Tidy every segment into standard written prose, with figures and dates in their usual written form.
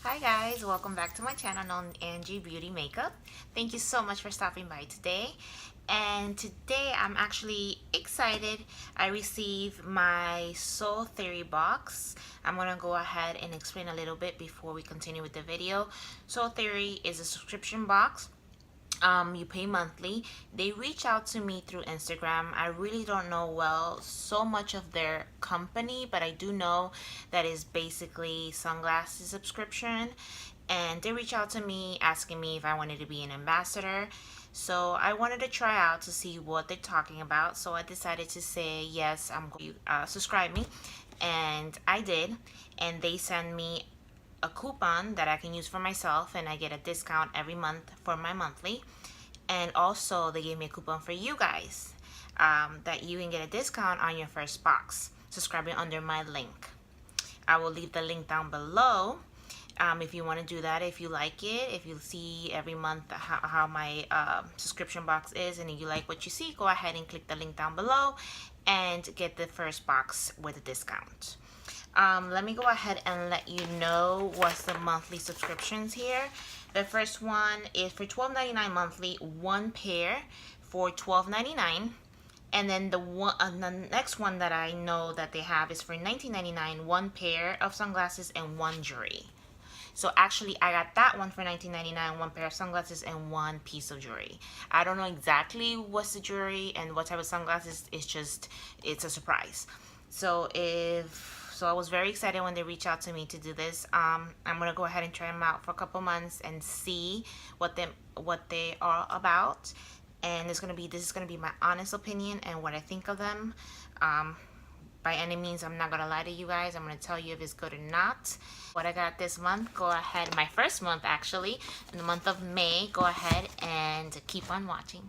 Hi guys, welcome back to my channel on Angie Beauty Makeup. Thank you so much for stopping by today. And today I'm actually excited. I received my Soul Theory box. I'm gonna go ahead and explain a little bit before we continue with the video. Soul Theory is a subscription box. You pay monthly. They reach out to me through Instagram. I really don't know so much of their company, but I do know that is basically sunglasses subscription, and they reach out to me asking me if I wanted to be an ambassador. So I wanted to try out to see what they're talking about, so I decided to say yes, I'm going to subscribe me, and I did. And they send me a coupon that I can use for myself, and I get a discount every month for my monthly. And also they gave me a coupon for you guys, that you can get a discount on your first box subscribing under my link. I will leave the link down below, if you want to do that, if you like it, if you see every month how my subscription box is, and if you like what you see, go ahead and click the link down below and get the first box with a discount. Let me go ahead and let you know what's the monthly subscriptions here. The first one is for $12.99 monthly, one pair for $12.99. And then the next one that I know that they have is for $19.99, one pair of sunglasses and one jewelry. So actually I got that one for $19.99, one pair of sunglasses and one piece of jewelry. I don't know exactly what's the jewelry and what type of sunglasses. It's a surprise. So I was very excited when they reached out to me to do this. I'm gonna go ahead and try them out for a couple months and see what they are about. And this is gonna be my honest opinion and what I think of them. By any means, I'm not gonna lie to you guys. I'm gonna tell you if it's good or not. What I got this month, go ahead, my first month actually, in the month of May, go ahead and keep on watching.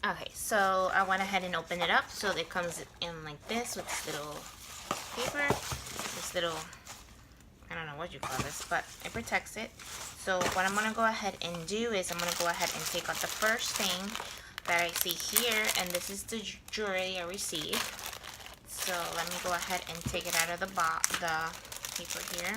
Okay, so I went ahead and opened it up. So it comes in like this with this little paper, this little, I don't know what you call this, but it protects it. So what I'm gonna go ahead and do is I'm gonna go ahead and take out the first thing that I see here, and this is the jewelry I received. So let me go ahead and take it out of the paper here.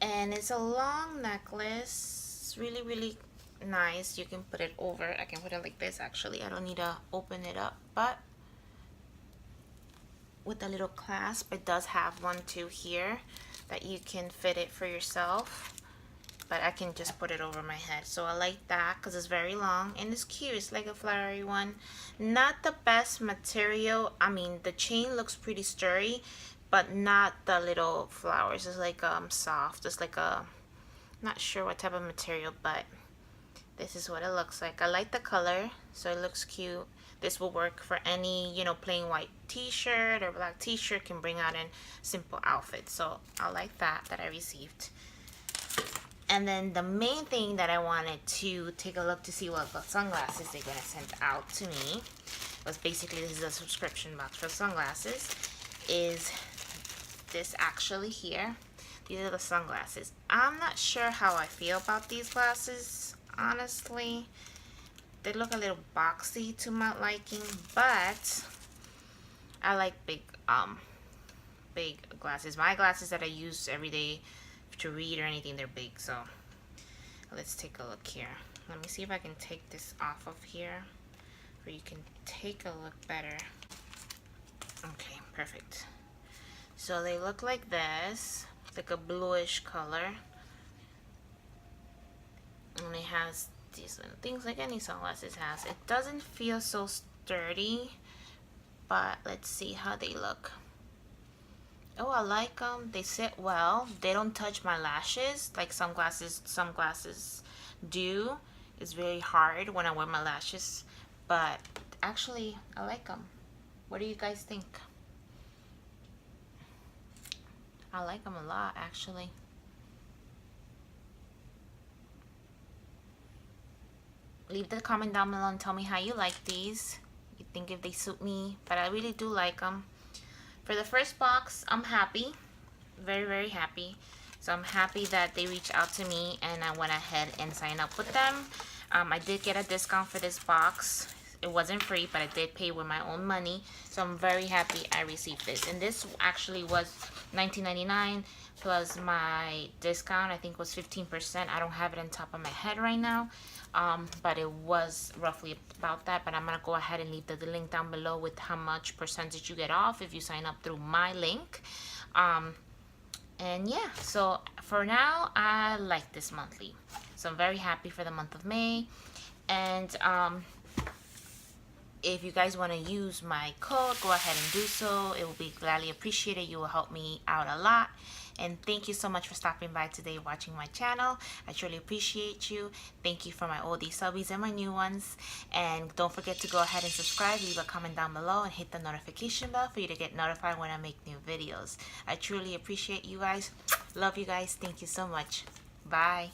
And it's a long necklace. It's really, really nice. You can put it over. I can put it like this actually. I don't need to open it up, but with a little clasp, it does have one too here that you can fit it for yourself, but I can just put it over my head. So I like that because it's very long and it's cute. It's like a flowery one. Not the best material. I mean, the chain looks pretty sturdy, but not the little flowers. It's like soft. It's like a, not sure what type of material, but this is what it looks like. I like the color, so it looks cute. This will work for any, plain white t-shirt or black t-shirt, can bring out a simple outfit. So I like that I received. And then the main thing that I wanted to take a look to see what sunglasses they're gonna send out to me was basically, this is a subscription box for sunglasses, is this actually here. These are the sunglasses. I'm not sure how I feel about these glasses, honestly. They look a little boxy to my liking, but I like big glasses. My glasses that I use every day to read or anything, they're big. So let's take a look here. Let me see if I can take this off of here where you can take a look better. Okay, perfect. So they look like this. It's like a bluish color, and it has these little things like any sunglasses has. It doesn't feel so sturdy, but let's see how they look. Oh, I like them. They sit well. They don't touch my lashes like some glasses do. It's very hard when I wear my lashes, but actually I like them. What do you guys think? I like them a lot, actually. Leave the comment down below and tell me how you like these. You think if they suit me, but I really do like them. For the first box, I'm happy, very, very happy. So I'm happy that they reached out to me and I went ahead and signed up with them. I did get a discount for this box. It wasn't free, but I did pay with my own money. So I'm very happy I received this. And this actually was $19.99 plus my discount. I think was 15%. I don't have it on top of my head right now. But it was roughly about that. But I'm going to go ahead and leave the link down below with how much percentage you get off if you sign up through my link. And yeah, so for now, I like this monthly. So I'm very happy for the month of May. And if you guys want to use my code, go ahead and do so. It will be gladly appreciated. You will help me out a lot. And thank you so much for stopping by today, watching my channel. I truly appreciate you. Thank you for my oldie subbies and my new ones. And don't forget to go ahead and subscribe, leave a comment down below, and hit the notification bell for you to get notified when I make new videos. I truly appreciate you guys. Love you guys. Thank you so much. Bye.